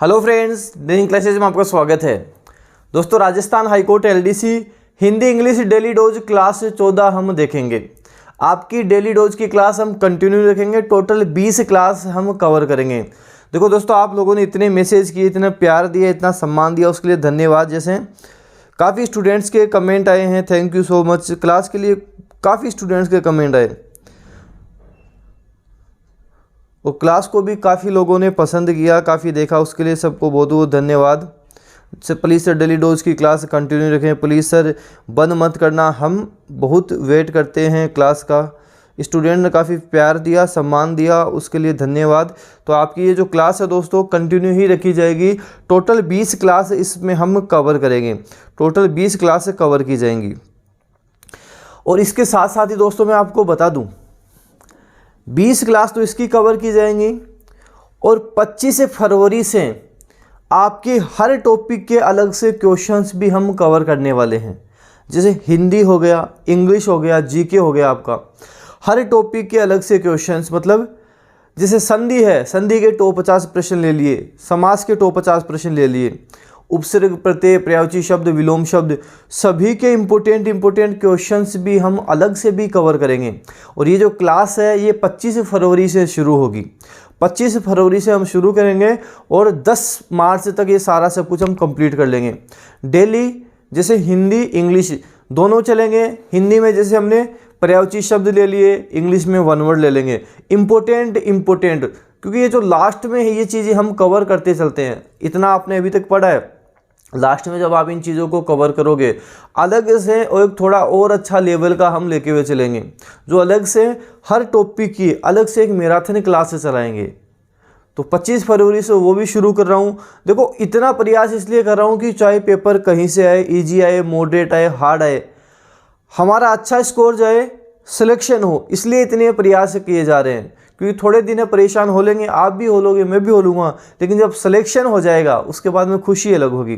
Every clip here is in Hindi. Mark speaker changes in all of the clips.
Speaker 1: हेलो फ्रेंड्स, ड्रिलिंग क्लासेज में आपका स्वागत है। दोस्तों, Rajasthan high court LDC Hindi English daily dose class 14 हम देखेंगे। आपकी डेली डोज की क्लास हम कंटिन्यू रखेंगे। टोटल 20 क्लास हम कवर करेंगे। देखो दोस्तों, आप लोगों ने इतने मैसेज किए, इतना प्यार दिया, इतना सम्मान दिया, उसके लिए धन्यवाद। जैसे काफ़ी स्टूडेंट्स के कमेंट आए हैं, thank you so much. Class के लिए काफ़ी स्टूडेंट्स के कमेंट आए और क्लास को भी काफ़ी लोगों ने पसंद किया, काफ़ी देखा, उसके लिए सबको बहुत बहुत धन्यवाद। प्लीज़ सर डेली डोज की क्लास कंटिन्यू रखें। प्लीज़ सर बंद मत करना, हम बहुत वेट करते हैं क्लास का। स्टूडेंट ने काफ़ी प्यार दिया, सम्मान दिया, उसके लिए धन्यवाद। तो आपकी ये जो क्लास है दोस्तों कंटिन्यू ही रखी जाएगी। टोटल 20 क्लास इसमें हम कवर करेंगे। टोटल 20 क्लास कवर की जाएंगी। और इसके साथ साथ ही दोस्तों मैं आपको बता दूं, 20 क्लास तो इसकी कवर की जाएंगी और 25 फरवरी से आपके हर टॉपिक के अलग से क्वेश्चंस भी हम कवर करने वाले हैं। जैसे हिंदी हो गया, इंग्लिश हो गया, जीके हो गया, आपका हर टॉपिक के अलग से क्वेश्चंस। मतलब जैसे संधि है, संधि के टॉप 50 प्रश्न ले लिए, समास के टॉप 50 प्रश्न ले लिए, उपसर्ग प्रत्यय पर्यायवाची शब्द विलोम शब्द, सभी के इम्पोर्टेंट क्वेश्चंस भी हम अलग से भी कवर करेंगे। और ये जो क्लास है ये 25 फरवरी से शुरू होगी। 25 फरवरी से हम शुरू करेंगे और 10 मार्च तक ये सारा सब कुछ हम कंप्लीट कर लेंगे। डेली जैसे हिंदी इंग्लिश दोनों चलेंगे। हिंदी में जैसे हमने पर्यायवाची शब्द ले लिए, इंग्लिश में वन वर्ड ले लेंगे। इम्पोर्टेंट क्योंकि ये जो लास्ट में है ये चीज़ें हम कवर करते चलते हैं। इतना आपने अभी तक पढ़ा है, लास्ट में जब आप इन चीज़ों को कवर करोगे अलग से और एक थोड़ा और अच्छा लेवल का हम लेके हुए चलेंगे, जो अलग से हर टॉपिक की अलग से एक मैराथन क्लास चलाएंगे। तो 25 फरवरी से वो भी शुरू कर रहा हूँ। देखो, इतना प्रयास इसलिए कर रहा हूँ कि चाहे पेपर कहीं से आए, ईजी आए, मॉडरेट आए, हार्ड आए, हमारा अच्छा स्कोर जाए, सिलेक्शन हो, इसलिए इतने प्रयास किए जा रहे हैं। क्योंकि थोड़े दिन परेशान हो लेंगे, आप भी हो लोगे, मैं भी हो लूँगा, लेकिन जब सिलेक्शन हो जाएगा उसके बाद में खुशी अलग होगी।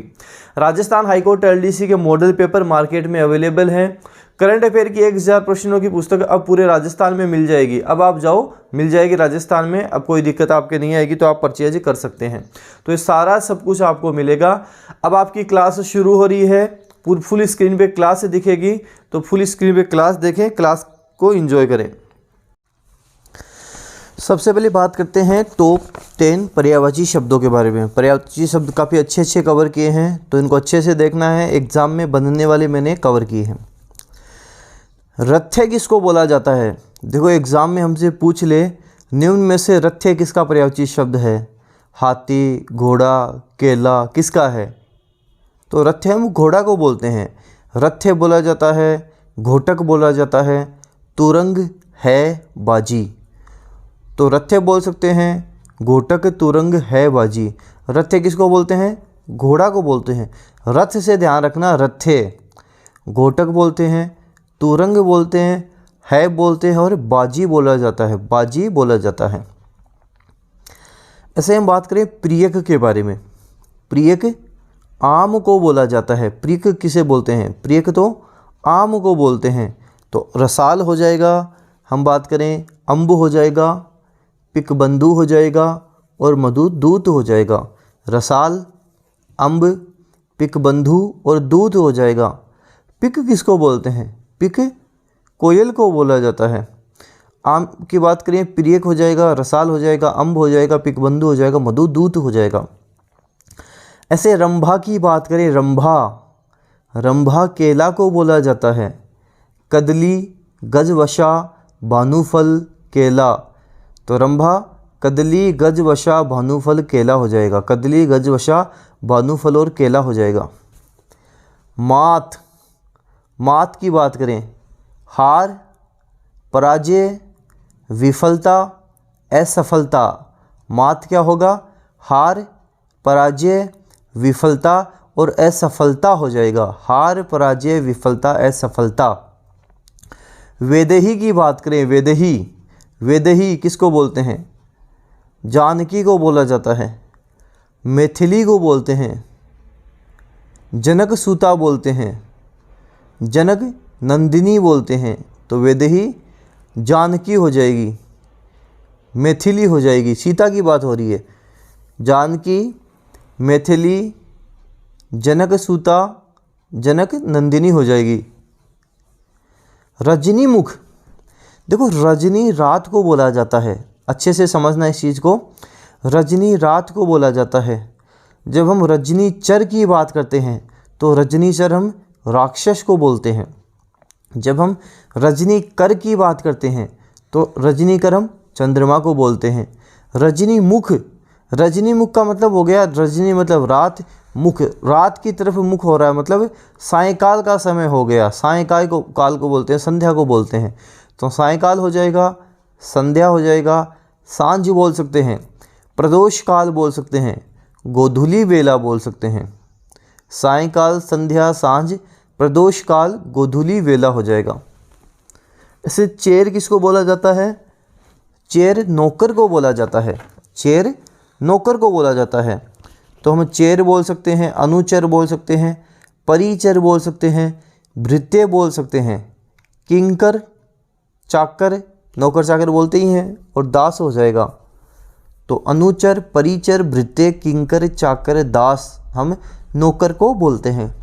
Speaker 1: राजस्थान हाईकोर्ट एलडीसी के मॉडल पेपर मार्केट में अवेलेबल हैं। करंट अफेयर की 1000 प्रश्नों की पुस्तक अब पूरे राजस्थान में मिल जाएगी। अब आप जाओ, मिल जाएगी राजस्थान में, अब कोई दिक्कत आपके नहीं आएगी, तो आप परचेज कर सकते हैं। तो ये सारा सब कुछ आपको मिलेगा। अब आपकी क्लास शुरू हो रही है, फुल स्क्रीन पे क्लास दिखेगी, तो फुल स्क्रीन पे क्लास देखें, क्लास को एंजॉय करें। सबसे पहले बात करते हैं टॉप 10 पर्यायवाची शब्दों के बारे में। पर्यायवाची शब्द काफ़ी अच्छे कवर किए हैं, तो इनको अच्छे से देखना है। एग्जाम में बनने वाले मैंने कवर किए हैं। रथ्य किसको बोला जाता है? देखो, एग्जाम में हमसे पूछ ले निम्न में से रथ्य किसका पर्यायवाची शब्द है? हाथी, घोड़ा, केला किसका है? तो रथ्य हम घोड़ा को बोलते हैं। रथ्य बोला जाता है, घोटक बोला जाता है, तुरंग है बाजी। तो रथ्य बोल सकते हैं, घोटक, तुरंग है बाजी। रथ्य किसको बोलते हैं? घोड़ा को बोलते हैं। रथ से ध्यान रखना, रथ्य घोटक बोलते हैं, तुरंग बोलते हैं, है बोलते हैं और बाजी बोला जाता है, बाजी बोला जाता है। ऐसे हम बात करें प्रियक के बारे में। प्रियक आम को बोला जाता है। प्रियक किसे बोलते हैं? प्रियक तो आम को बोलते हैं। तो रसाल हो जाएगा, हम बात करें अम्ब हो जाएगा, पिकबंधु हो जाएगा और मधुदूत हो जाएगा। रसाल, अम्ब, पिकबंधु और दूत हो जाएगा। पिक किसको बोलते हैं? पिक कोयल को बोला जाता है। आम की बात करें, प्रियक हो जाएगा, रसाल हो जाएगा, अम्ब हो जाएगा, पिकबंधु हो जाएगा, मधुदूत हो जाएगा। ऐसे रंभा की बात करें, रंभा केला को बोला जाता है। कदली, गजवशा, भानुफल, केला। तो रंभा, कदली, गजवशा, भानुफल, केला हो जाएगा। कदली, गजवशा, भानुफल और केला हो जाएगा। मात की बात करें, हार, पराजय, विफलता, असफलता। मात क्या होगा? हार, पराजय, विफलता और असफलता हो जाएगा। हार, पराजय, विफलता, असफलता। वैदेही की बात करें, वैदेही किसको बोलते हैं? जानकी को बोला जाता है। मैथिली को बोलते हैं। जनक सूता बोलते हैं। जनक नंदिनी बोलते हैं। तो वैदेही जानकी हो जाएगी, मैथिली हो जाएगी। सीता की बात हो रही है। जानकी, मैथिली जनक सूता जनक नंदिनी हो जाएगी। रजनी मुख, देखो रजनी रात को बोला जाता है, अच्छे से समझना इस चीज़ को। रजनी रात को बोला जाता है। जब हम रजनीचर की बात करते हैं तो रजनीचर हम राक्षस को बोलते हैं। जब हम रजनीकर की बात करते हैं तो रजनीकर हम चंद्रमा को बोलते हैं। रजनी मुख, रजनी मुख का मतलब हो गया, रजनी मतलब रात, मुख रात की तरफ मुख हो रहा है, मतलब सायंकाल का समय हो गया। सायंकाल को काल को बोलते हैं, संध्या को बोलते हैं। तो सायंकाल हो जाएगा, संध्या हो जाएगा, सांझ बोल सकते हैं, प्रदोष काल बोल सकते हैं, गोधूली बेला बोल सकते हैं। सायंकाल, संध्या, सांझ, प्रदोष काल, गोधूली वेला हो जाएगा। ऐसे चेर किसको बोला जाता है? चेर नौकर को बोला जाता है। चेर नौकर को बोला जाता है। तो हम चेर बोल सकते हैं, अनुचर बोल सकते हैं, परिचर बोल सकते हैं, भृत्य बोल सकते हैं, किंकर, चाकर, नौकर चाकर बोलते ही हैं, और दास हो जाएगा। तो अनुचर, परिचर, भृत्य, किंकर, चाकर, दास हम नौकर को बोलते हैं।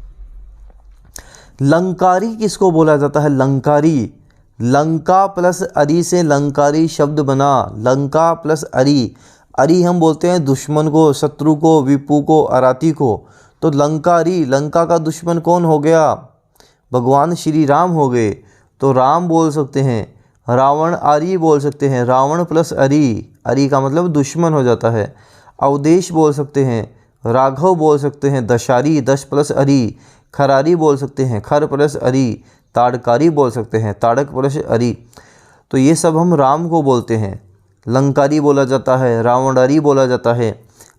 Speaker 1: लंकारी किसको बोला जाता है? लंकारी, लंका प्लस अरी से लंकारी शब्द बना। लंका प्लस अरी, अरी हम बोलते हैं दुश्मन को, शत्रु को, विपु को, अराती को। तो लंकारी, लंका का दुश्मन कौन हो गया? भगवान श्री राम हो गए। तो राम बोल सकते हैं। रावण आरी बोल सकते हैं। रावण प्लस अरी, अरी का मतलब दुश्मन हो जाता है। अवदेश बोल सकते हैं। राघव बोल सकते हैं। दशारी, दश प्लस अरी। खरारी बोल सकते हैं। खर प्लस अरी। ताड़कारी बोल सकते हैं। ताड़क प्लस अरी। तो ये सब हम राम को बोलते हैं। लंकारी बोला जाता है, रावणारी बोला जाता है,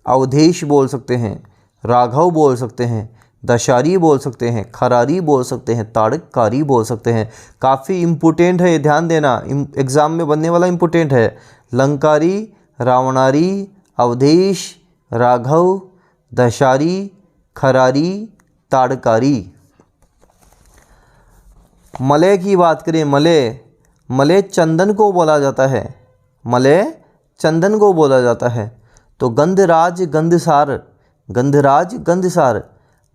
Speaker 1: अवधेश बोल सकते हैं, राघव बोल सकते हैं, दशारी बोल सकते हैं, खरारी बोल सकते हैं, ताड़कारी बोल सकते हैं। काफ़ी इम्पोर्टेंट है, ध्यान देना, एग्ज़ाम में बनने वाला इम्पोर्टेंट है। लंकारी, रावणारी, अवधेश, राघव, दशारी, खरारी, ताड़कारी। मलय की बात करें, मलय, मलय चंदन को बोला जाता है। मलय चंदन को बोला जाता है। तो गंधराज, गंधसार, गंधराज, गंधसार।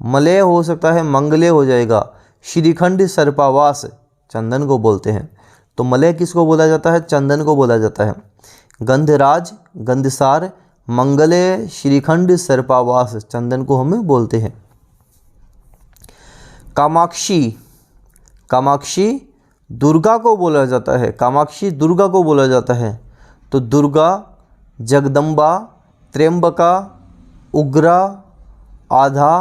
Speaker 1: मलय हो सकता है मंगले हो जाएगा। श्रीखंड, सर्पावास चंदन को बोलते हैं। तो मलय किसको बोला जाता है? चंदन को बोला जाता है। गंधराज, गंधसार, मंगले, श्रीखंड, सर्पावास चंदन को हम बोलते हैं। कामाक्षी, कामाक्षी दुर्गा को बोला जाता है। कामाक्षी दुर्गा को बोला जाता है। तो दुर्गा, जगदम्बा, त्र्यंबका, उग्रा, आधा,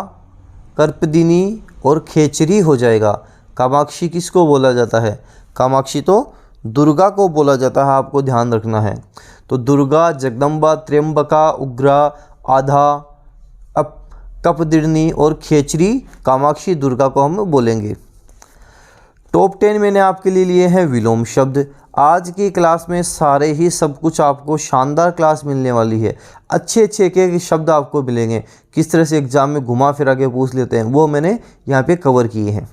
Speaker 1: कर्पदिनी और खेचरी हो जाएगा। कामाक्षी किसको बोला जाता है? कामाक्षी तो दुर्गा को बोला जाता है, आपको ध्यान रखना है। तो दुर्गा, जगदम्बा, त्र्यंबका, उग्रा, आधा, कपदिनी और खेचरी कामाक्षी दुर्गा को हम बोलेंगे। टॉप 10 मैंने आपके लिए हैं विलोम शब्द। आज की क्लास में सारे ही सब कुछ आपको शानदार क्लास मिलने वाली है। अच्छे अच्छे एक शब्द आपको मिलेंगे। किस तरह से एग्जाम में घुमा फिरा के पूछ लेते हैं वो मैंने यहाँ पे कवर किए हैं।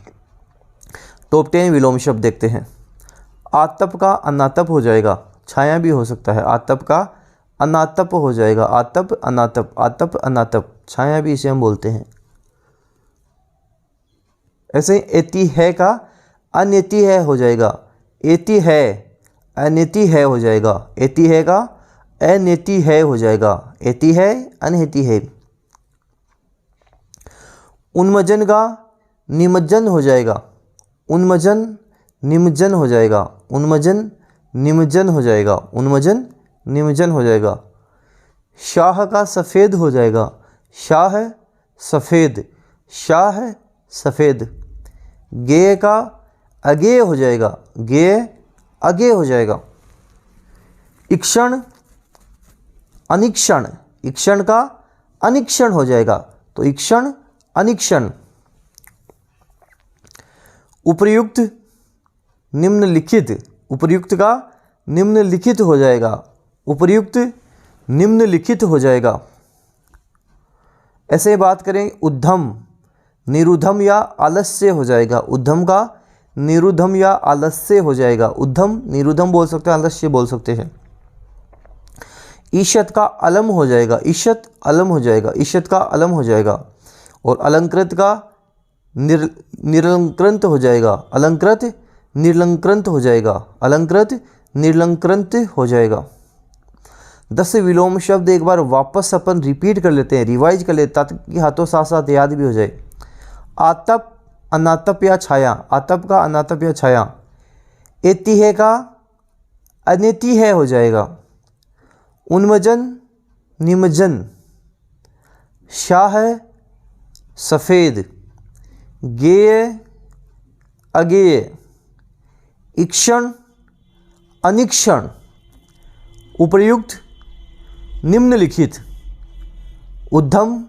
Speaker 1: टॉप 10 विलोम शब्द देखते हैं। आतप का अनातप हो जाएगा, छाया भी हो सकता है। आतप का अनातप हो जाएगा। आतप, अनातप, आतप, अनातप, छाया भी इसे हम बोलते हैं। ऐसे एति है का अनिति है हो जाएगा। एति है, अनिति है हो जाएगा। एति है का अनिति है हो जाएगा। एति है, अनहिति है। उन्मजन का निमज्जन हो जाएगा। उन्मजन, निमज्जन हो जाएगा। उन्मजन, निमज्जन हो जाएगा। उन्मजन, निमज्जन हो जाएगा। शाह का सफ़ेद हो जाएगा। शाह, सफ़ेद, शाह, सफ़ेद। गेय का अगेय हो जाएगा। गेय, अगेय हो जाएगा। इक्षण, अनिक्षण, इक्षण का अनिक्षण हो जाएगा। तो इक्षण, अनिक्षण। उपर्युक्त, निम्नलिखित, उपर्युक्त का निम्नलिखित हो जाएगा। उपर्युक्त, निम्नलिखित हो जाएगा। ऐसे बात करें उद्धम, निरुद्धम या आलस्य हो जाएगा। उद्धम का निरुद्धम या आलस्य हो जाएगा। उद्धम, निरुद्धम बोल सकते हैं, आलस्य बोल सकते हैं। ईशत का अलम हो जाएगा, ईशत अलम हो जाएगा, ईशत का अलम हो जाएगा। और अलंकृत का निरलंकृत हो जाएगा, अलंकृत निर्लंकृत हो जाएगा, अलंकृत निर्लंकृत हो जाएगा। 10 विलोम शब्द एक बार वापस अपन रिपीट कर लेते हैं, रिवाइज कर लेते हैं ताकि हाथों साथ साथ याद भी हो जाए। आतप अनातप या छाया, आतप का अनातप या छाया। एतिहे का अनिति है हो जाएगा। उन्मजन निमजन। शाह सफ़ेद। गेय अगेय। इक्षण अनिक्षण। उपर्युक्त निम्नलिखित। उद्धम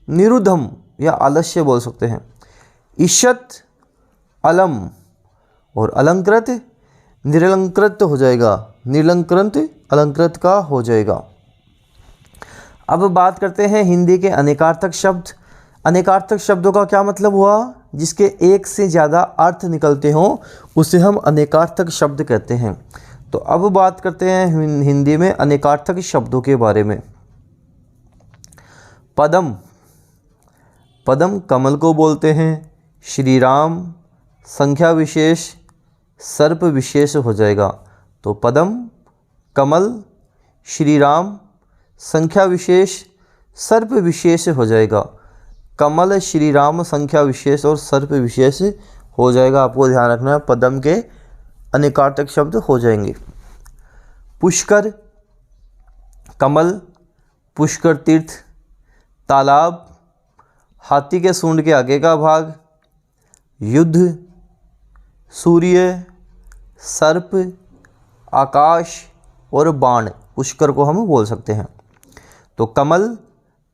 Speaker 1: निरुद्धम या आलस्य बोल सकते हैं। ईशत अलम और अलंकृत निरलंकृत हो जाएगा, निरलंकृत अलंकृत का हो जाएगा। अब बात करते हैं हिंदी के अनेकार्थक शब्द। अनेकार्थक शब्दों का क्या मतलब हुआ? जिसके एक से ज़्यादा अर्थ निकलते हों उसे हम अनेकार्थक शब्द कहते हैं। तो अब बात करते हैं हिंदी में अनेकार्थक शब्दों के बारे में। पदम, पदम कमल को बोलते हैं। श्री राम संख्या विशेष सर्प विशेष हो जाएगा। तो पदम कमल श्री राम संख्या विशेष सर्प विशेष हो जाएगा। कमल श्री राम संख्या विशेष और सर्प विशेष हो जाएगा। आपको ध्यान रखना है, पदम के अनेकार्थक शब्द हो जाएंगे। पुष्कर कमल, पुष्कर तीर्थ, तालाब, हाथी के सूंड के आगे का भाग, युद्ध, सूर्य, सर्प, आकाश और बाण पुष्कर को हम बोल सकते हैं। तो कमल,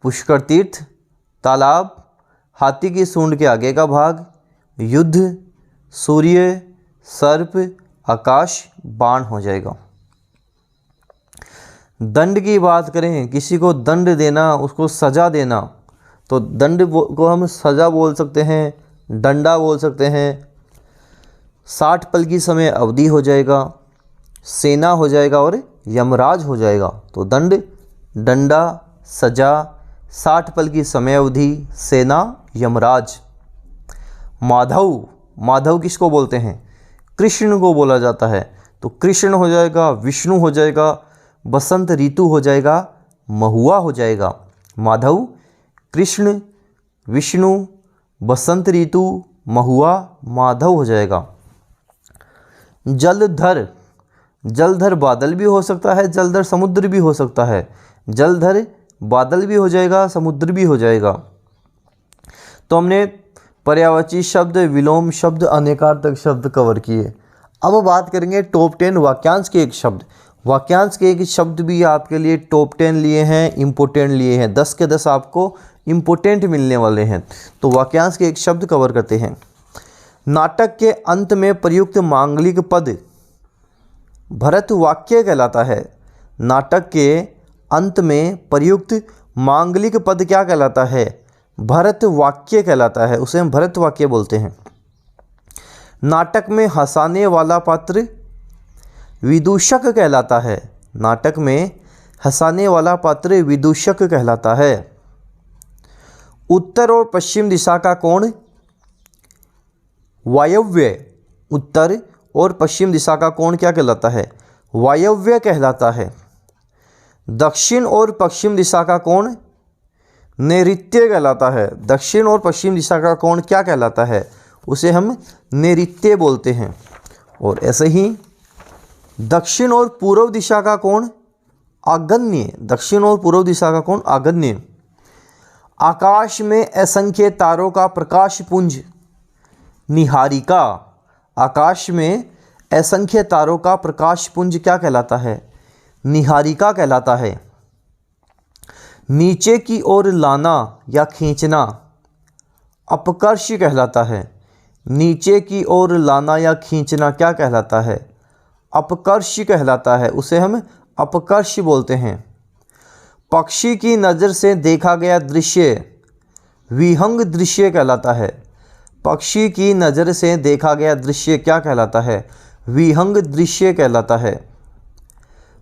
Speaker 1: पुष्कर तीर्थ, तालाब, हाथी की सूंड के आगे का भाग, युद्ध, सूर्य, सर्प, आकाश, बाण हो जाएगा। दंड की बात करें, किसी को दंड देना, उसको सज़ा देना, तो दंड को हम सज़ा बोल सकते हैं, डंडा बोल सकते हैं। 60 पल की समय अवधि हो जाएगा, सेना हो जाएगा और यमराज हो जाएगा। तो दंड, डंडा, सजा, 60 पल की समय अवधि, सेना, यमराज। माधव, माधव किसको बोलते हैं? कृष्ण को बोला जाता है। तो कृष्ण हो जाएगा, विष्णु हो जाएगा, बसंत ऋतु हो जाएगा, महुआ हो जाएगा। माधव, कृष्ण, विष्णु, बसंत ऋतु, महुआ, माधव हो जाएगा। जलधर, जलधर बादल भी हो सकता है, जलधर समुद्र भी हो सकता है। जलधर बादल भी हो जाएगा, समुद्र भी हो जाएगा। तो हमने पर्यायवाची शब्द, विलोम शब्द, अनेकार्थक शब्द कवर किए। अब बात करेंगे टॉप 10 वाक्यांश के एक शब्द। वाक्यांश के एक शब्द भी आपके लिए टॉप 10 लिए हैं, इम्पोर्टेंट लिए हैं। 10 के 10 आपको इम्पोर्टेंट मिलने वाले हैं। तो वाक्यांश के एक शब्द कवर करते हैं। नाटक के अंत में प्रयुक्त मांगलिक पद भरत वाक्य कहलाता है। नाटक के अंत में प्रयुक्त मांगलिक पद क्या कहलाता है? भरत वाक्य कहलाता है, उसे हम भरत वाक्य बोलते हैं। नाटक में हंसाने वाला पात्र विदूषक कहलाता है। नाटक में हंसाने वाला पात्र विदूषक कहलाता है। उत्तर और पश्चिम दिशा का कोण वायव्य, उत्तर और पश्चिम दिशा का कोण क्या कहलाता है? वायव्य कहलाता है। दक्षिण और पश्चिम दिशा का कोण नैऋत्य कहलाता है। दक्षिण और पश्चिम दिशा का कोण क्या कहलाता है? उसे हम नैऋत्य बोलते हैं। और ऐसे ही दक्षिण और पूर्व दिशा का कोण आग्नेय, दक्षिण और पूर्व दिशा का कोण आग्नेय। आकाश में असंख्य तारों का प्रकाश पुंज निहारिका। आकाश में असंख्य तारों का प्रकाश पुंज क्या कहलाता है? निहारिका कहलाता है। नीचे की ओर लाना या खींचना अपकर्ष कहलाता है। नीचे की ओर लाना या खींचना क्या कहलाता है? अपकर्ष कहलाता है, उसे हम अपकर्ष बोलते हैं। पक्षी की नज़र से देखा गया दृश्य विहंग दृश्य कहलाता है। पक्षी की नज़र से देखा गया दृश्य क्या कहलाता है? विहंग दृश्य कहलाता है।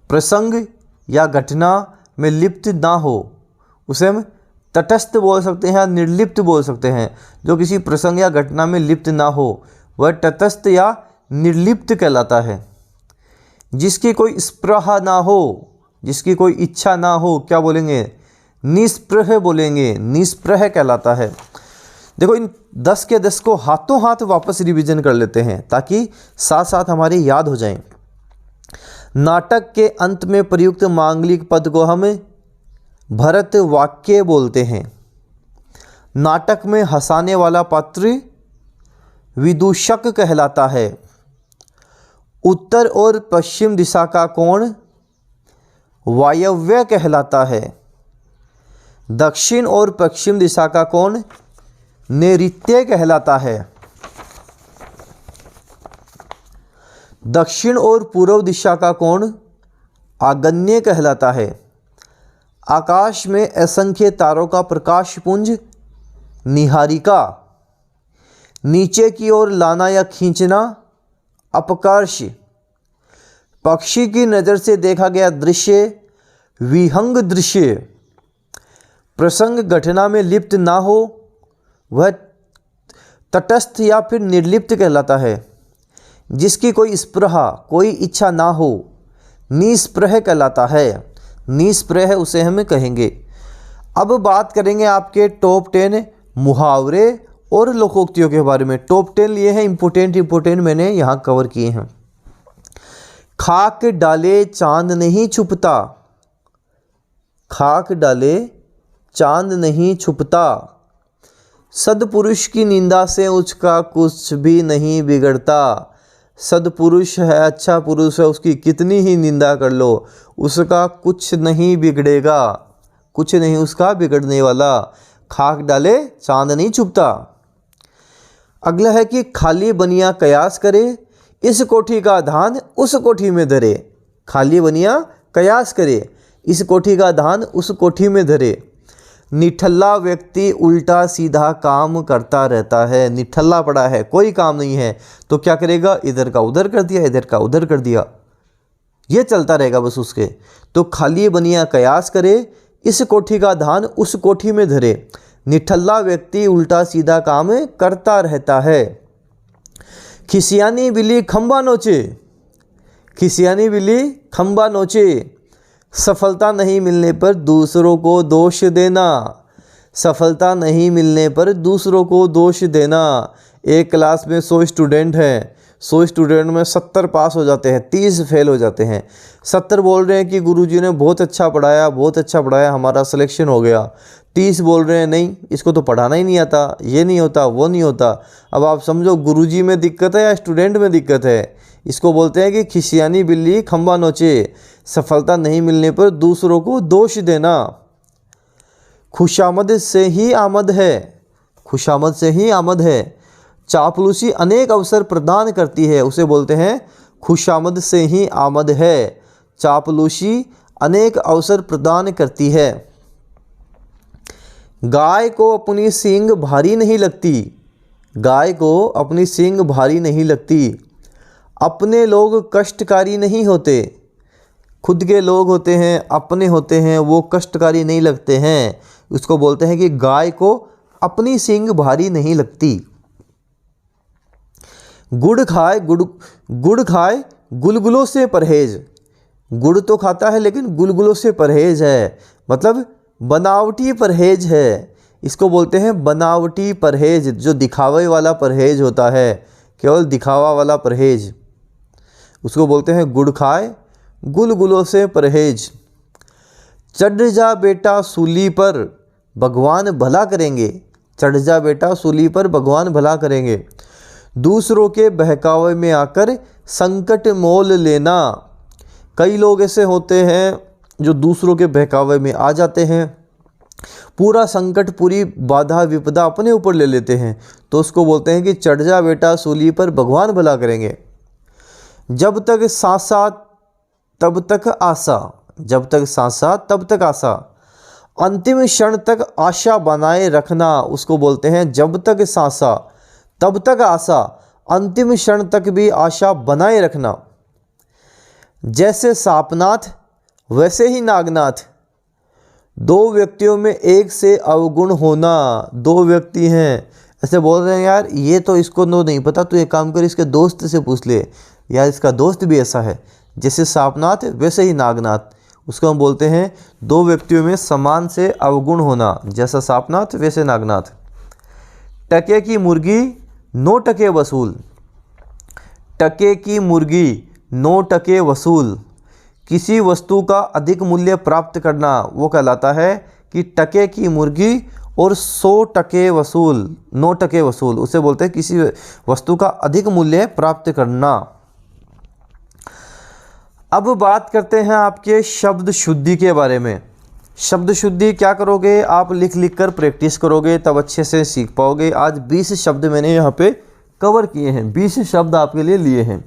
Speaker 1: प्रसंग या घटना में लिप्त ना हो उसे हम तटस्थ बोल सकते हैं या निर्लिप्त बोल सकते हैं। जो किसी प्रसंग या घटना में लिप्त ना हो वह तटस्थ या निर्लिप्त कहलाता है। जिसकी कोई स्पृहा ना हो, जिसकी कोई इच्छा ना हो, क्या बोलेंगे? निस्पृह बोलेंगे, निस्पृह कहलाता है। देखो इन 10 के 10 को हाथों हाथ वापस रिवीजन कर लेते हैं ताकि साथ साथ हमारे याद हो जाएं। नाटक के अंत में प्रयुक्त मांगलिक पद को हम भरत वाक्य बोलते हैं। नाटक में हंसाने वाला पात्र विदूषक कहलाता है। उत्तर और पश्चिम दिशा का कोण वायव्य कहलाता है। दक्षिण और पश्चिम दिशा का कोण नैऋत्य कहलाता है। दक्षिण और पूर्व दिशा का कोण आग्नेय कहलाता है। आकाश में असंख्य तारों का प्रकाश पुंज निहारिका। नीचे की ओर लाना या खींचना अपकर्ष। पक्षी की नज़र से देखा गया दृश्य विहंग दृश्य। प्रसंग घटना में लिप्त ना हो वह तटस्थ या फिर निर्लिप्त कहलाता है। जिसकी कोई स्पृहा, कोई इच्छा ना हो निस्पृह कहलाता है। निस्पृह उसे हम कहेंगे। अब बात करेंगे आपके टॉप 10 मुहावरे और लोकोक्तियों के बारे में। टॉप 10 लिए हैं इम्पोर्टेंट मैंने यहाँ कवर किए हैं। खाक डाले चांद नहीं छुपता। खाक डाले चांद नहीं छुपता। सद्पुरुष की निंदा से उसका कुछ भी नहीं बिगड़ता। सद्पुरुष है, अच्छा पुरुष है, उसकी कितनी ही निंदा कर लो उसका कुछ नहीं बिगड़ेगा, कुछ नहीं उसका बिगड़ने वाला। खाक डाले चांद नहीं छुपता। अगला है कि खाली बनिया कयास करे, इस कोठी का धान उस कोठी में धरे। खाली बनिया कयास करे, इस कोठी का धान उस कोठी में धरे। निठल्ला व्यक्ति उल्टा सीधा काम करता रहता है। निठल्ला पड़ा है, कोई काम नहीं है तो क्या करेगा? इधर का उधर कर दिया, इधर का उधर कर दिया, ये चलता रहेगा बस उसके। तो खाली बनिया कयास करे, इस कोठी का धान उस कोठी में धरे। निठल्ला व्यक्ति उल्टा सीधा काम करता रहता है। खिसियानी बिल्ली खंबा नोचे। खिसियानी बिल्ली खंबा नोचे। सफलता नहीं मिलने पर दूसरों को दोष देना। सफलता नहीं मिलने पर दूसरों को दोष देना। एक क्लास में 100 स्टूडेंट हैं, 100 स्टूडेंट में 70 पास हो जाते हैं, 30 फेल हो जाते हैं। 70 बोल रहे हैं कि गुरुजी ने बहुत अच्छा पढ़ाया, बहुत अच्छा पढ़ाया, हमारा सिलेक्शन हो गया। 30 बोल रहे हैं नहीं, इसको तो पढ़ाना ही नहीं आता, ये नहीं होता, वो नहीं होता। अब आप समझो गुरुजी में दिक्कत है या स्टूडेंट में दिक्कत है। इसको बोलते हैं कि खिसियानी बिल्ली खंबा नोचे। सफलता नहीं मिलने पर दूसरों को दोष देना। खुशामद से ही आमद है। खुशामद से ही आमद है। चापलूसी अनेक अवसर प्रदान करती है, उसे बोलते हैं खुशामद से ही आमद है। चापलूसी अनेक अवसर प्रदान करती है। गाय को अपनी सींग भारी नहीं लगती। गाय को अपनी सींग भारी नहीं लगती। अपने लोग कष्टकारी नहीं होते। खुद के लोग होते हैं, अपने होते हैं, वो कष्टकारी नहीं लगते हैं। उसको बोलते हैं कि गाय को अपनी सींग भारी नहीं लगती। गुड़ खाए गुलगुलों से परहेज। गुड़ तो खाता है लेकिन गुलगुलों से परहेज है, मतलब बनावटी परहेज है। इसको बोलते हैं बनावटी परहेज, जो दिखावे वाला परहेज होता है, केवल दिखावा वाला परहेज, उसको बोलते हैं गुड़ खाए गुलगुलों से परहेज। चढ़ जा बेटा सूली पर भगवान भला करेंगे। चढ़ जा बेटा सूली पर भगवान भला करेंगे। दूसरों के बहकावे में आकर संकट मोल लेना। कई लोग ऐसे होते हैं जो दूसरों के बहकावे में आ जाते हैं, पूरा संकट, पूरी बाधा विपदा अपने ऊपर ले लेते हैं, तो उसको बोलते हैं कि चढ़ जा बेटा सूली पर भगवान भला करेंगे। जब तक सांसा तब तक आशा। जब तक सांसा तब तक आशा। अंतिम क्षण तक आशा बनाए रखना, उसको बोलते हैं जब तक सांसा तब तक आशा, अंतिम क्षण तक भी आशा बनाए रखना। जैसे सापनाथ वैसे ही नागनाथ। दो व्यक्तियों में एक से अवगुण होना। दो व्यक्ति हैं, ऐसे बोल रहे हैं यार ये तो इसको नहीं पता, तो एक काम कर इसके दोस्त से पूछ ले, यार इसका दोस्त भी ऐसा है। जैसे सापनाथ वैसे ही नागनाथ, उसको हम बोलते हैं दो व्यक्तियों में समान से अवगुण होना, जैसा सापनाथ वैसे नागनाथ। टके की मुर्गी 9 टके वसूल। टके की मुर्गी 9 टके वसूल। किसी वस्तु का अधिक मूल्य प्राप्त करना वो कहलाता है कि टके की मुर्गी और 100 टके वसूल, 9 टके वसूल, उसे बोलते हैं किसी वस्तु का अधिक मूल्य प्राप्त करना। अब बात करते हैं आपके शब्द शुद्धि के बारे में। शब्द शुद्धि क्या करोगे आप, लिख लिख कर प्रैक्टिस करोगे तब अच्छे से सीख पाओगे। आज 20 शब्द मैंने यहाँ पे कवर किए हैं, 20 शब्द आपके लिए लिए हैं।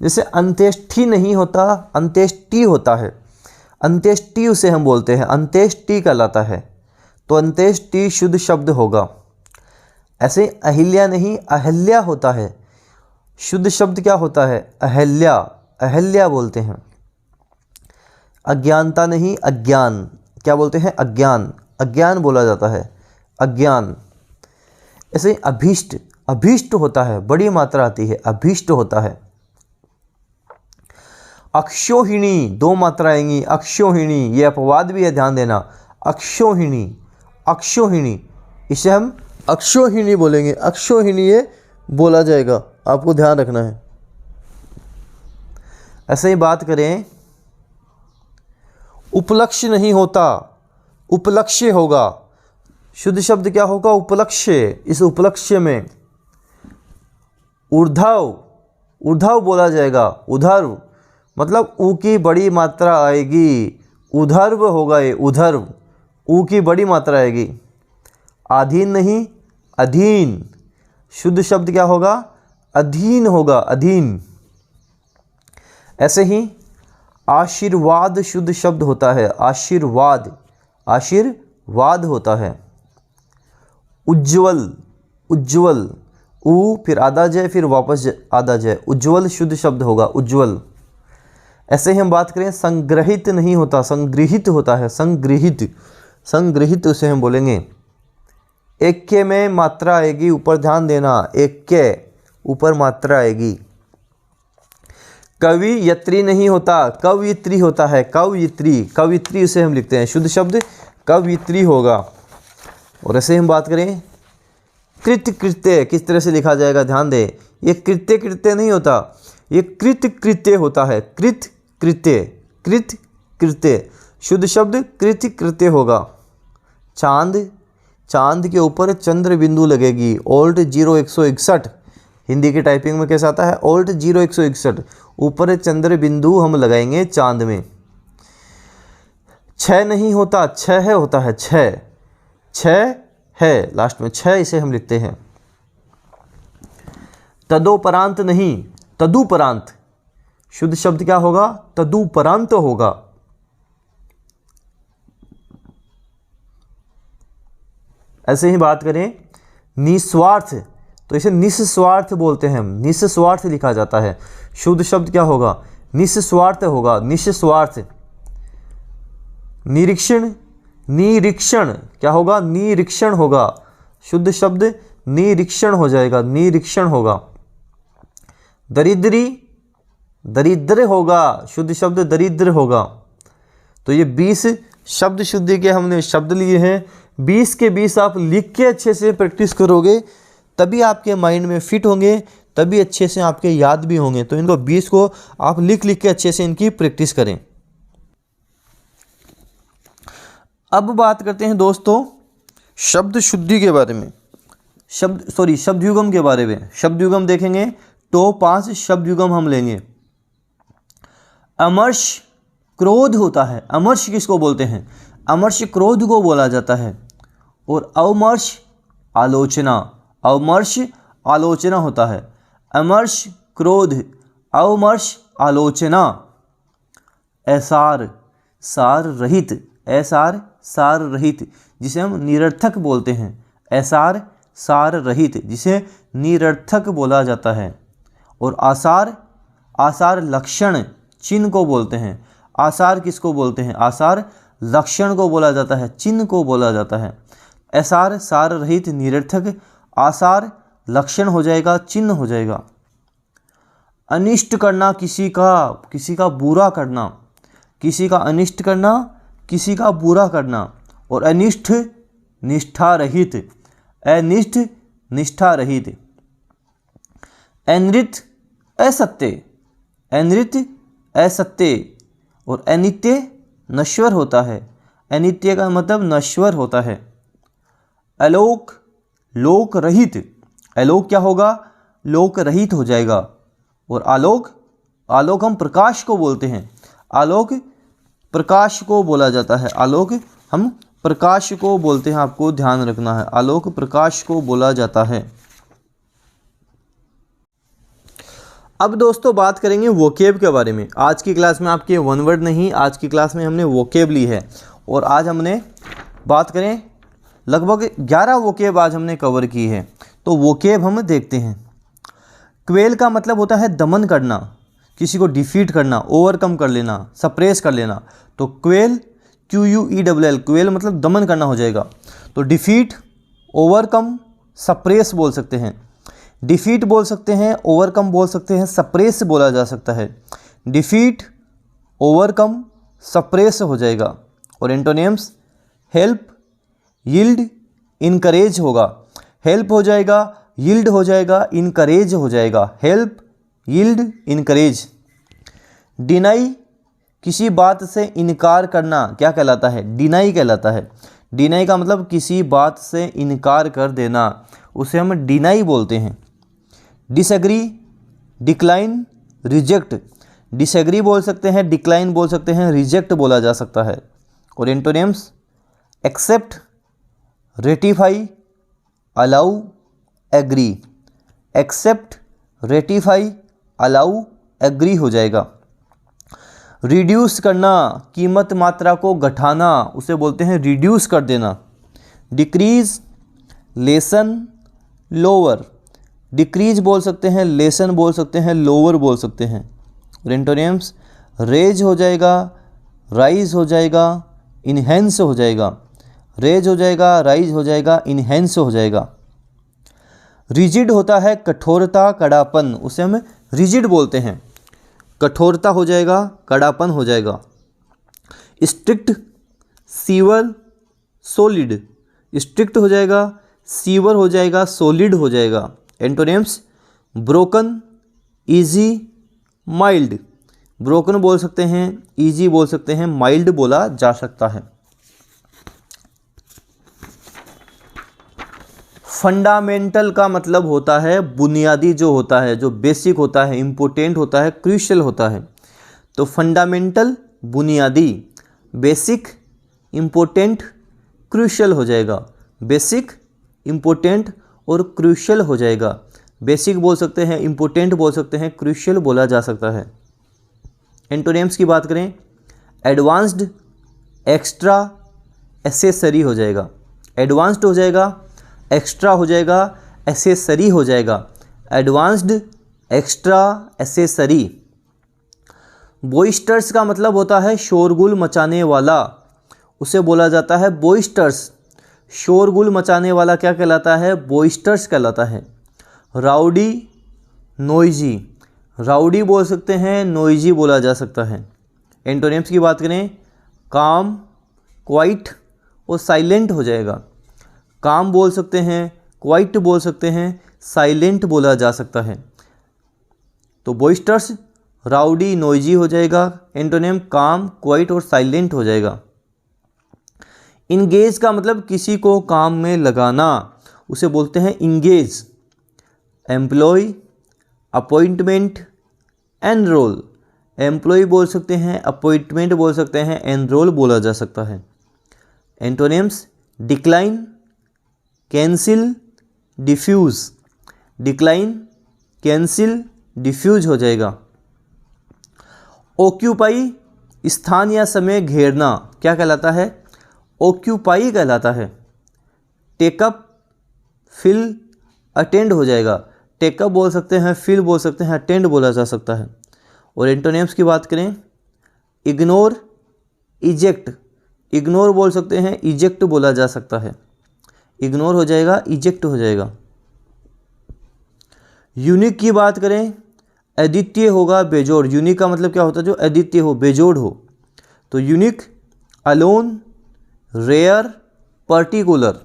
Speaker 1: जैसे अंत्येष्टि नहीं होता, अंत्येष्टि होता है, अंत्येष्टि उसे हम बोलते हैं, अंत्येष्टि कहलाता है, तो अंत्येष्टि शुद्ध शब्द होगा। ऐसे अहिल्या नहीं अहल्या होता है, शुद्ध शब्द क्या होता है, अहल्या, अहल्या बोलते हैं। अज्ञानता नहीं अज्ञान, क्या बोलते हैं, अज्ञान, अज्ञान बोला जाता है, अज्ञान। ऐसे अभीष्ट, अभीष्ट होता है, बड़ी मात्रा आती है, अभीष्ट होता है। अक्षोहिणी 2 मात्रा आएंगी, अक्षोहिणी, ये अपवाद भी है, ध्यान देना, अक्षोहिणी, अक्षोहिणी, इसे हम अक्षोहिणी बोलेंगे, अक्षोहिणी ये बोला जाएगा, आपको ध्यान रखना है। ऐसे ही बात करें, उपलक्ष्य नहीं होता, उपलक्ष्य होगा। शुद्ध शब्द क्या होगा, उपलक्ष्य। इस उपलक्ष्य में ऊर्ध्व, ऊर्ध्व बोला जाएगा, उधर्व, मतलब ऊ की बड़ी मात्रा आएगी, उधर्व होगा ये, उधर्व, ऊ की बड़ी मात्रा आएगी। अधीन नहीं अधीन, शुद्ध शब्द क्या होगा, अधीन होगा, अधीन। ऐसे ही आशीर्वाद शुद्ध शब्द होता है, आशीर्वाद, आशीर्वाद होता है। उज्ज्वल, उज्ज्वल, ऊ फिर आधा जय फिर वापस आधा जय, उज्ज्वल शुद्ध शब्द होगा, उज्ज्वल। ऐसे ही हम बात करें, संग्रहित नहीं होता, संग्रहित होता है, संग्रहित, संग्रहित उसे हम बोलेंगे। एक के में मात्रा आएगी, ऊपर ध्यान देना, एक के ऊपर मात्रा आएगी। कवियत्री नहीं होता, कवयित्री होता है, कवयित्री, कवयित्री उसे हम लिखते हैं, शुद्ध शब्द कवयित्री होगा। और ऐसे हम बात करें, कृत्य, कृत्य किस तरह से लिखा जाएगा, ध्यान दे, ये कृत्य कृत्य नहीं होता, ये कृत्य कृत्य होता है, कृत्य कृत्य, कृत्य कृत्य, शुद्ध शब्द कृत्य कृत्य होगा। चांद, चांद के ऊपर चंद्र बिंदु लगेगी, ओल्ट 0161, हिंदी की टाइपिंग में कैसा आता है, ओल्ट 0161, ऊपर चंद्र बिंदु हम लगाएंगे चांद में। छह नहीं होता, छह होता है, छह, छह है लास्ट में, छह इसे हम लिखते हैं। तदोपरांत नहीं, तदुपरांत, शुद्ध शब्द क्या होगा, तदुपरांत होगा। ऐसे ही बात करें, निस्वार्थ, तो इसे निस्वार्थ बोलते हैं हम, निस्वार्थ लिखा जाता है, शुद्ध शब्द क्या होगा, निस्वार्थ होगा, निस्वार्थ। निरीक्षण, निरीक्षण क्या होगा, निरीक्षण होगा, शुद्ध शब्द निरीक्षण हो जाएगा, निरीक्षण होगा। दरिद्री, दरिद्र होगा, शुद्ध शब्द दरिद्र होगा। तो ये 20 शब्द शुद्धि के हमने शब्द लिए हैं, 20 के 20 आप लिख के अच्छे से प्रैक्टिस करोगे तभी आपके माइंड में फिट होंगे, तभी अच्छे से आपके याद भी होंगे। तो इनको 20 को आप लिख लिख के अच्छे से इनकी प्रैक्टिस करें। अब बात करते हैं दोस्तों शब्द शुद्धि के बारे में, शब्द युगम के बारे में। शब्द युगम देखेंगे तो 5 शब्द युगम हम लेंगे। अमर्ष क्रोध होता है, अमर्ष किसको बोलते हैं, अमर्ष क्रोध को बोला जाता है। और अवमर्ष आलोचना, अवमर्ष आलोचना होता है। अमर्ष क्रोध, अवमर्ष आलोचना। ऐसार सार रहित, ऐसार सार रहित जिसे हम निरर्थक बोलते हैं, ऐसार सार रहित जिसे निरर्थक बोला जाता है। और आसार, आसार लक्षण चिन्ह को बोलते हैं, आसार किसको बोलते हैं? आसार लक्षण को बोला जाता है, चिन्ह को बोला जाता है। एसार सार रहित निरर्थक, आसार लक्षण हो जाएगा, चिन्ह हो जाएगा। अनिष्ट करना, किसी का बुरा करना, किसी का अनिष्ट करना, किसी का बुरा करना। और अनिष्ट निष्ठा रहित, अनिष्ट निष्ठा रहित। अनृत असत्य, अनृत असत्य। और अनित्य नश्वर होता है, अनित्य का मतलब नश्वर होता है। अलोक लोक रहित, अलोक क्या होगा? लोक रहित हो जाएगा। और आलोक, आलोक हम प्रकाश को बोलते हैं, आलोक प्रकाश को बोला जाता है, आलोक हम प्रकाश को बोलते हैं, आपको ध्यान रखना है, आलोक प्रकाश को बोला जाता है। अब दोस्तों बात करेंगे वोकेब के बारे में। आज की क्लास में आपके वन वर्ड नहीं, आज की क्लास में हमने वोकेब ली है। और आज हमने बात करें लगभग 11 वोकेब आज हमने कवर की है। तो वोकेब हम देखते हैं। क्वेल का मतलब होता है दमन करना, किसी को डिफीट करना, ओवरकम कर लेना, सप्रेस कर लेना। तो क्वेल, QUELL, क्वेल मतलब दमन करना हो जाएगा। तो डिफीट, ओवरकम, सप्रेस बोल सकते हैं। डिफीट बोल सकते हैं, ओवरकम बोल सकते हैं, सप्रेस बोला जा सकता है। डिफीट, ओवरकम, सप्रेस हो जाएगा। और एंटोनिम्स हेल्प, यील्ड, इनकरेज होगा। हेल्प हो जाएगा, यील्ड हो जाएगा, इनकरेज हो जाएगा। Help, yield, encourage. डिनाई, किसी बात से इनकार करना क्या कहलाता है? डिनाई कहलाता है। डिनाई का मतलब किसी बात से इनकार कर देना, उसे हम डिनाई बोलते हैं। Disagree, decline, reject. डिसएग्री बोल सकते हैं, डिक्लाइन बोल सकते हैं, रिजेक्ट बोला जा सकता है। और antonyms accept, ratify, allow, agree. Accept, ratify, allow, agree हो जाएगा। रिड्यूस करना, कीमत मात्रा को घटाना, उसे बोलते हैं रिड्यूस कर देना। Decrease, lesson, lower. डिक्रीज बोल सकते हैं, लेसन बोल सकते हैं, लोअर बोल सकते हैं। और एंटोनिम्स रेज हो जाएगा, राइज हो जाएगा, इनहेंस हो जाएगा। रेज हो जाएगा, राइज हो जाएगा, इनहेंस हो जाएगा। रिजिड होता है कठोरता, कड़ापन, उसे हम रिजिड बोलते हैं। कठोरता हो जाएगा, कड़ापन हो जाएगा। Strict, sewer, solid. स्ट्रिक्ट हो जाएगा, सीवर हो जाएगा, सॉलिड हो जाएगा। Antonyms broken, easy, mild. Broken बोल सकते हैं, इजी बोल सकते हैं, माइल्ड बोला जा सकता है। फंडामेंटल का मतलब होता है बुनियादी जो होता है, जो बेसिक होता है, इम्पोर्टेंट होता है, क्रूशियल होता है। तो फंडामेंटल बुनियादी, बेसिक, इम्पोर्टेंट, क्रूशियल हो जाएगा। बेसिक, इम्पोर्टेंट और क्रूशियल हो जाएगा। बेसिक बोल सकते हैं, इम्पोर्टेंट बोल सकते हैं, क्रूशियल बोला जा सकता है। एंटोनिम्स की बात करें, एडवांस्ड, एक्स्ट्रा, एसेसरी हो जाएगा। एडवांस्ड हो जाएगा, एक्स्ट्रा हो जाएगा, एसेसरी हो जाएगा। Advanced, extra, accessory. बॉइस्टर्स का मतलब होता है शोरगुल मचाने वाला, उसे बोला जाता है बॉइस्टर्स। शोरगुल मचाने वाला क्या कहलाता है? बॉइस्टर्स कहलाता है। Rowdy, noisy. राउडी बोल सकते हैं, नोइजी बोला जा सकता है। एंटोनिम्स की बात करें, काम, क्वाइट और साइलेंट हो जाएगा। काम बोल सकते हैं, क्वाइट बोल सकते हैं, साइलेंट बोला जा सकता है। तो बॉइस्टर्स, राउडी, नोइजी हो जाएगा। एंटोनिम काम, क्वाइट और साइलेंट हो जाएगा। इंगेज का मतलब किसी को काम में लगाना, उसे बोलते हैं engage. Employ, appointment, enrol. Employ बोल सकते हैं, अपॉइंटमेंट बोल सकते हैं, एनरोल बोला जा सकता है। Antonyms decline, cancel, defuse. Decline, cancel, defuse हो जाएगा। ऑक्यूपाई, स्थान या समय घेरना, क्या कहलाता है? ऑक्यूपाई कहलाता है। टेकअप, फिल, अटेंड हो जाएगा। टेकअप बोल सकते हैं, फिल बोल सकते हैं, अटेंड बोला जा सकता है। और एंटोनिम्स की बात करें, इग्नोर, इजेक्ट, इग्नोर बोल सकते हैं, इजेक्ट बोला जा सकता है, इग्नोर हो जाएगा, इजेक्ट हो जाएगा। यूनिक की बात करें, अद्वितीय होगा, बेजोड़। यूनिक का मतलब क्या होता है? जो अद्वितीय हो, बेजोड़ हो। तो unique, alone, rare, particular.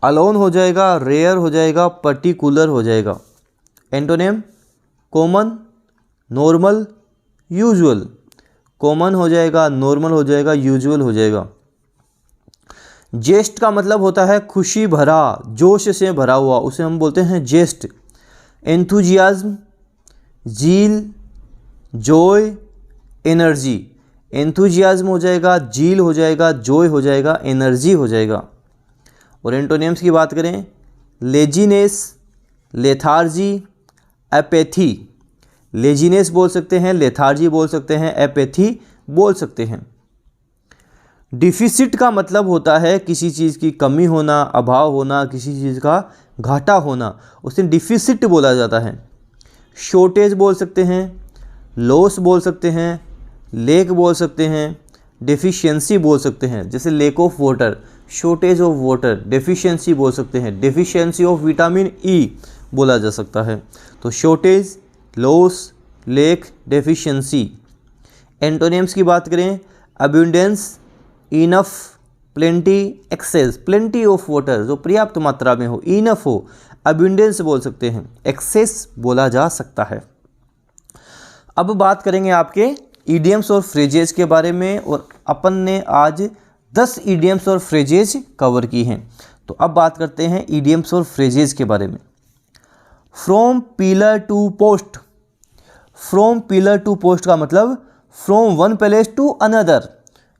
Speaker 1: Alone हो जाएगा, रेयर हो जाएगा, पर्टिकुलर हो जाएगा। Antonym, common, normal, usual. Common हो जाएगा, नॉर्मल हो जाएगा, यूजुअल हो जाएगा। जेस्ट का मतलब होता है खुशी भरा, जोश से भरा हुआ, उसे हम बोलते हैं जेस्ट। एंथुजियाज्म, जील, जॉय, एनर्जी। एंथुजियाज्म हो जाएगा, जील हो जाएगा, जॉय हो जाएगा, एनर्जी हो जाएगा। और एंटोनिम्स की बात करें, लेजीनेस, लेथार्जी, एपैथी। लेजीनेस बोल सकते हैं, लेथार्जी बोल सकते हैं, एपैथी बोल सकते हैं। डिफिसिट का मतलब होता है किसी चीज़ की कमी होना, अभाव होना, किसी चीज़ का घाटा होना, उसे डिफिसिट बोला जाता है। शॉर्टेज बोल सकते हैं, लॉस बोल सकते हैं, लेक बोल सकते हैं, डेफिशिएंसी बोल सकते हैं। जैसे lake of water, shortage of water, deficiency बोल सकते हैं, डेफिशिएंसी ऑफ विटामिन ई बोला जा सकता है। तो shortage, loss, lack, deficiency. Antonyms की बात करें, abundance, enough, plenty, excess. Plenty of water, जो पर्याप्त मात्रा में हो, इनफ हो, अबंडेंस बोल सकते हैं, एक्सेस बोला जा सकता है। अब बात करेंगे आपके ईडियम्स और फ्रेजेस के बारे में, और अपन ने आज 10 ईडियम्स और फ्रेजेस कवर की हैं। तो अब बात करते हैं ईडियम्स और फ्रेजेस के बारे में। From pillar to post. From pillar to post का मतलब from one place to another.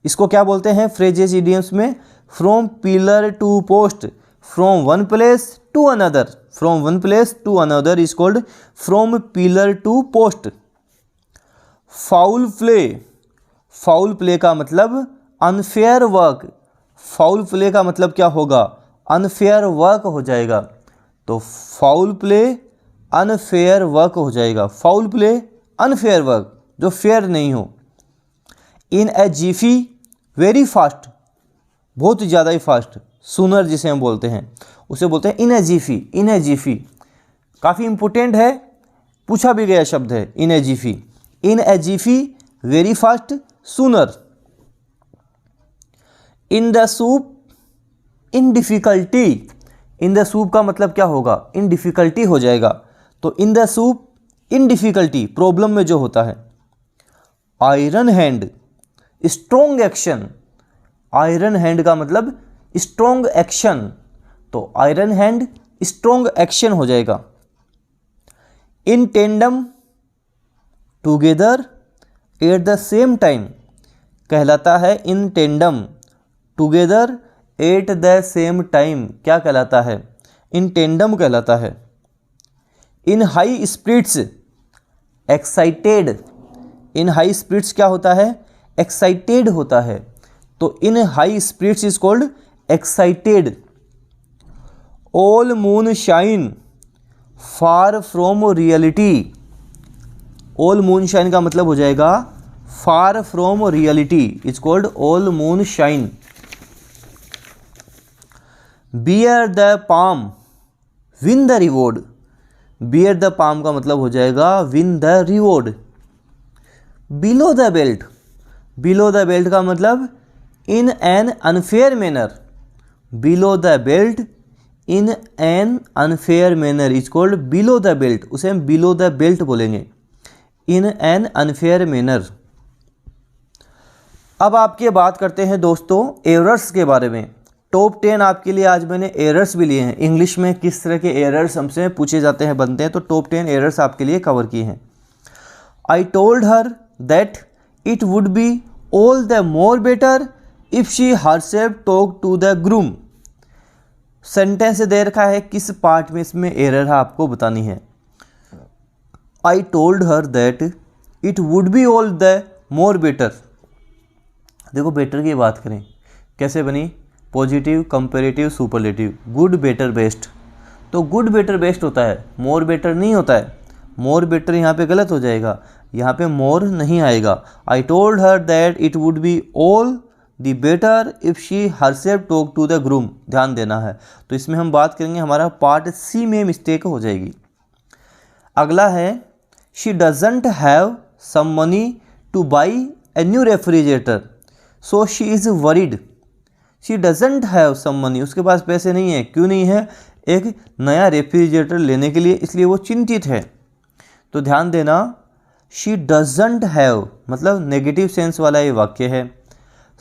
Speaker 1: इसको क्या बोलते हैं फ्रेजेस ईडियम्स में? From pillar to post, from one place to another. From one place to another is called from pillar to post. Foul play. Foul play का मतलब अनफेयर वर्क। फाउल प्ले का मतलब क्या होगा? अनफेयर वर्क हो जाएगा। तो फाउल प्ले अनफेयर वर्क हो जाएगा। फाउल प्ले अनफेयर वर्क, जो फेयर नहीं हो। इन ए जिफी, वेरी फास्ट, बहुत ज़्यादा ही फास्ट। सूनर जिसे हम बोलते हैं उसे बोलते हैं इन a jiffy. In a Zifi काफ़ी इंपॉर्टेंट है, पूछा भी गया शब्द है in a jiffy. In a jiffy, very fast, sooner. In the soup, in difficulty. In the soup का मतलब क्या होगा? इन डिफ़िकल्टी हो जाएगा। तो in the soup, in difficulty, problem में जो होता है। Iron hand, strong action. Iron hand का मतलब स्ट्रॉन्ग एक्शन, तो आयरन हैंड स्ट्रॉन्ग एक्शन हो जाएगा। In tandem, together, at the same time कहलाता है in tandem. Together, at the same time क्या कहलाता है? इन टेंडम कहलाता है। In high spirits, excited. In high spirits क्या होता है? एक्साइटेड होता है। तो in high spirits is called excited. All moonshine, far from reality. All moonshine का मतलब हो जाएगा far from reality, is called all moonshine. Bear the palm, win the reward. Bear the palm का मतलब हो जाएगा win the reward. Below the belt. Below the belt का मतलब in an unfair manner. Below the belt, in an unfair manner is called below the belt. उसे हम बिलो द बेल्ट बोलेंगे, इन एन अनफेयर मैनर। अब आपकी बात करते हैं दोस्तों एरर्स के बारे में। टॉप 10 आपके लिए आज मैंने एरर्स भी लिए हैं। इंग्लिश में किस तरह के एरर्स हमसे पूछे जाते हैं, बनते हैं, तो टॉप 10 एरर्स आपके लिए कवर किए हैं। I told her that it would be all the more better if she herself talk to the groom. Sentence दे रखा है, किस पार्ट में इसमें एरर है आपको बतानी है। आई told her that it would be all the more better. देखो बेटर की बात करें कैसे बनी? Positive, comparative, superlative, good, better, best. तो गुड, बेटर, बेस्ट होता है, मोर बेटर नहीं होता है। मोर बेटर यहाँ पे गलत हो जाएगा। यहाँ पे मोर नहीं आएगा। I told her that it would be all the better if she herself talk to the groom. ध्यान देना है। तो इसमें हम बात करेंगे, हमारा पार्ट सी में मिस्टेक हो जाएगी। अगला है she doesn't have some money to buy a new refrigerator so she is worried. She doesn't have some money, उसके पास पैसे नहीं है। क्यों नहीं है? एक नया रेफ्रिजरेटर लेने के लिए, इसलिए वो चिंतित है। तो ध्यान देना, शी डजंट हैव मतलब नेगेटिव सेंस वाला ये वाक्य है।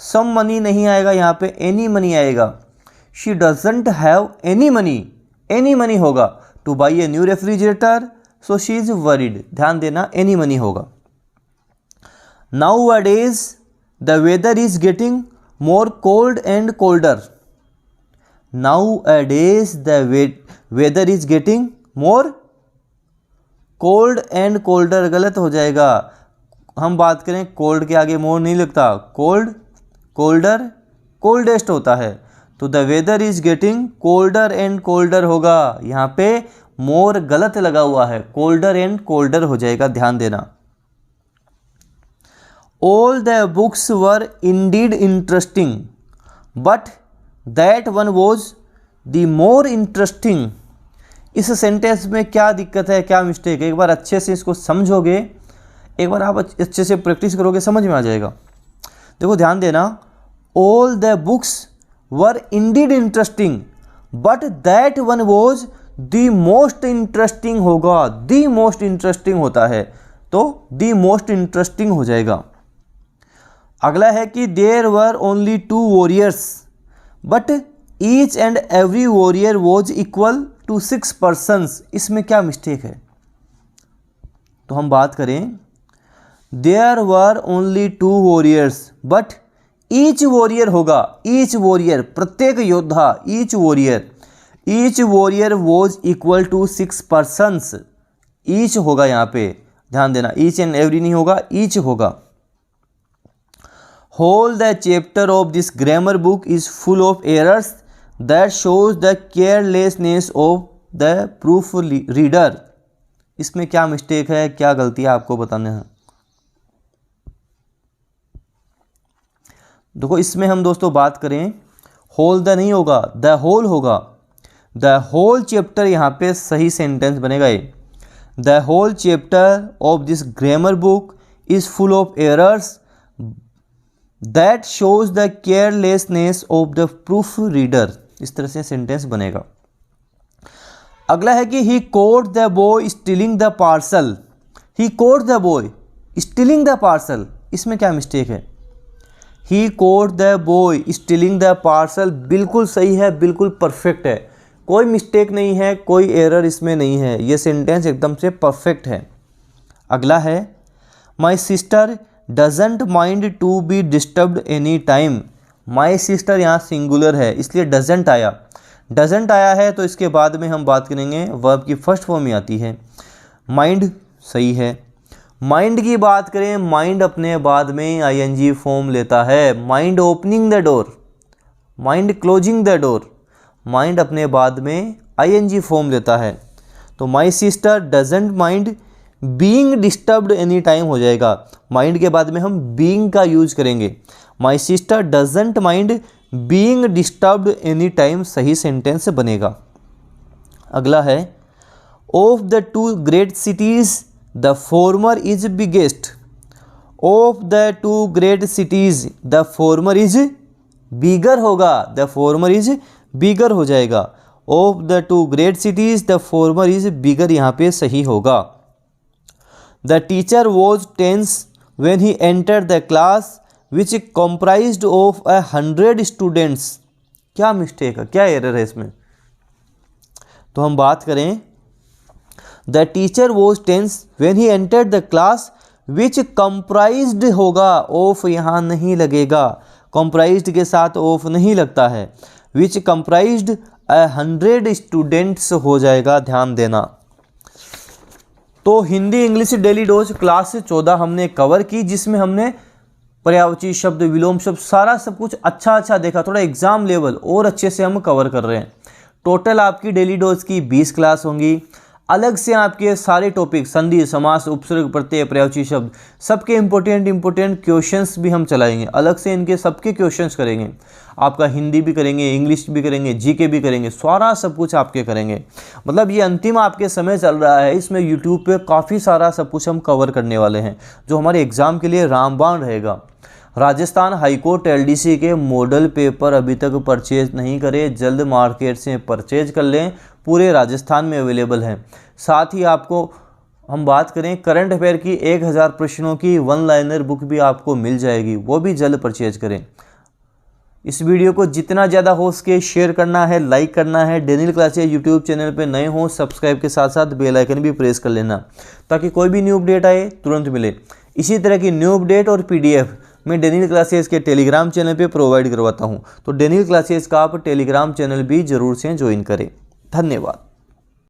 Speaker 1: सम मनी नहीं आएगा, यहाँ पे एनी मनी आएगा। She doesn't have any money होगा to buy a new refrigerator so she is worried. ध्यान देना, एनी मनी होगा। Nowadays the weather is getting more cold and colder. Nowadays the weather is getting more cold and colder। गलत हो जाएगा। हम बात करें कोल्ड के आगे मोर नहीं लगता, कोल्ड कोल्डर कोल्डेस्ट होता है। तो the weather is getting colder and colder होगा। यहाँ पे मोर गलत लगा हुआ है, कोल्डर एंड कोल्डर हो जाएगा। ध्यान देना। All the books were indeed interesting but that one was the more interesting. इस सेंटेंस में क्या दिक्कत है, क्या मिस्टेक है? एक बार अच्छे से इसको समझोगे, एक बार आप अच्छे से प्रैक्टिस करोगे, समझ में आ जाएगा। देखो ध्यान देना, all the books were Indeed interesting but that one was the most interesting होगा। द मोस्ट इंटरेस्टिंग होता है तो द मोस्ट इंटरेस्टिंग हो जाएगा। अगला है कि there were only 2 warriors but each and every warrior was equal to 6 persons. इसमें क्या मिस्टेक है? तो हम बात करें, there were only 2 warriors but each warrior होगा, ईच वॉरियर प्रत्येक योद्धा, each warrior was equal to 6 persons. Each होगा यहाँ पे, ध्यान देना, ईच एंड एवरी नहीं होगा, ईच होगा। Whole the chapter of this grammar book is full of errors that shows the carelessness of the proofreader। इसमें क्या मिस्टेक है, क्या गलती है, आपको बताना है। देखो इसमें हम दोस्तों बात करें, होल द नहीं होगा, द होल होगा। द होल चैप्टर यहाँ पे सही सेंटेंस बनेगा ये। The whole chapter of this grammar book is full of errors that shows the carelessness of the proofreader. इस तरह से सेंटेंस बनेगा। अगला है कि he caught the boy stealing the parcel. He caught the boy stealing the parcel, इसमें क्या मिस्टेक है? He caught the boy stealing the parcel बिल्कुल सही है, बिल्कुल परफेक्ट है, कोई मिस्टेक नहीं है, कोई एरर इसमें नहीं है, ये सेंटेंस एकदम से परफेक्ट है। अगला है my sister doesn't mind to be disturbed any time. My sister यहाँ सिंगुलर है इसलिए डजेंट आया। डजेंट आया है तो इसके बाद में हम बात करेंगे वर्ब की फर्स्ट फॉर्म में आती है। माइंड सही है। माइंड की बात करें, माइंड अपने बाद में आईएनजी फॉर्म लेता है। Mind opening the door, mind closing the door, mind अपने बाद में आईएनजी फॉर्म लेता है। तो माई sister doesn't mind being disturbed any time हो जाएगा। माइंड के बाद में हम बीइंग का यूज करेंगे। My sister doesn't mind being disturbed any time सही सेंटेंस बनेगा। अगला है of the two great cities the former is biggest. Of the two great cities the former is bigger होगा, द फॉर्मर इज बिगर हो जाएगा। Of the two great cities the former is bigger यहाँ पे सही होगा। The teacher was tense when he entered the class which comprised of 100 students। क्या मिस्टेक है, क्या एरर है इसमें? तो हम बात करें the teacher was tense when he entered the class which comprised होगा, of यहाँ नहीं लगेगा, comprised के साथ of नहीं लगता है, which comprised 100 students हो जाएगा। ध्यान देना। तो Hindi English daily dose class 14 हमने कवर की, जिसमें हमने पर्यायवाची शब्द, विलोम शब्द, सारा सब कुछ अच्छा देखा। थोड़ा एग्जाम लेवल और अच्छे से हम कवर कर रहे हैं। टोटल आपकी डेली डोज की 20 क्लास होंगी। अलग से आपके सारे टॉपिक संधि, समास, उपसर्ग, प्रत्यय, पर्यायवाची शब्द सबके इंपॉर्टेंट क्वेश्चंस भी हम चलाएंगे। अलग से इनके सबके क्वेश्चंस करेंगे। आपका हिंदी भी करेंगे, इंग्लिश भी करेंगे, जीके भी करेंगे, सारा सब कुछ आपके करेंगे। मतलब ये अंतिम आपके समय चल रहा है, इसमें यूट्यूब पे काफ़ी सारा सब कुछ हम कवर करने वाले हैं जो हमारे एग्ज़ाम के लिए रामबाण रहेगा। राजस्थान हाईकोर्ट एलडीसी के मॉडल पेपर अभी तक परचेज नहीं करे, जल्द मार्केट से परचेज कर लें, पूरे राजस्थान में अवेलेबल हैं। साथ ही आपको हम बात करें करंट अफेयर की 1000 प्रश्नों की वन लाइनर बुक भी आपको मिल जाएगी, वो भी जल्द परचेज करें। इस वीडियो को जितना ज़्यादा हो सके शेयर करना है, लाइक करना है। डेनियल क्लासेज यूट्यूब चैनल पे नए हो सब्सक्राइब के साथ साथ बेल आइकन भी प्रेस कर लेना ताकि कोई भी न्यू अपडेट आए तुरंत मिले। इसी तरह की न्यू अपडेट और पीडीएफ मैं डेनियल क्लासेज के टेलीग्राम चैनल पे प्रोवाइड करवाता हूँ, तो डेनियल क्लासेज का आप टेलीग्राम चैनल भी ज़रूर से ज्वाइन करें। धन्यवाद।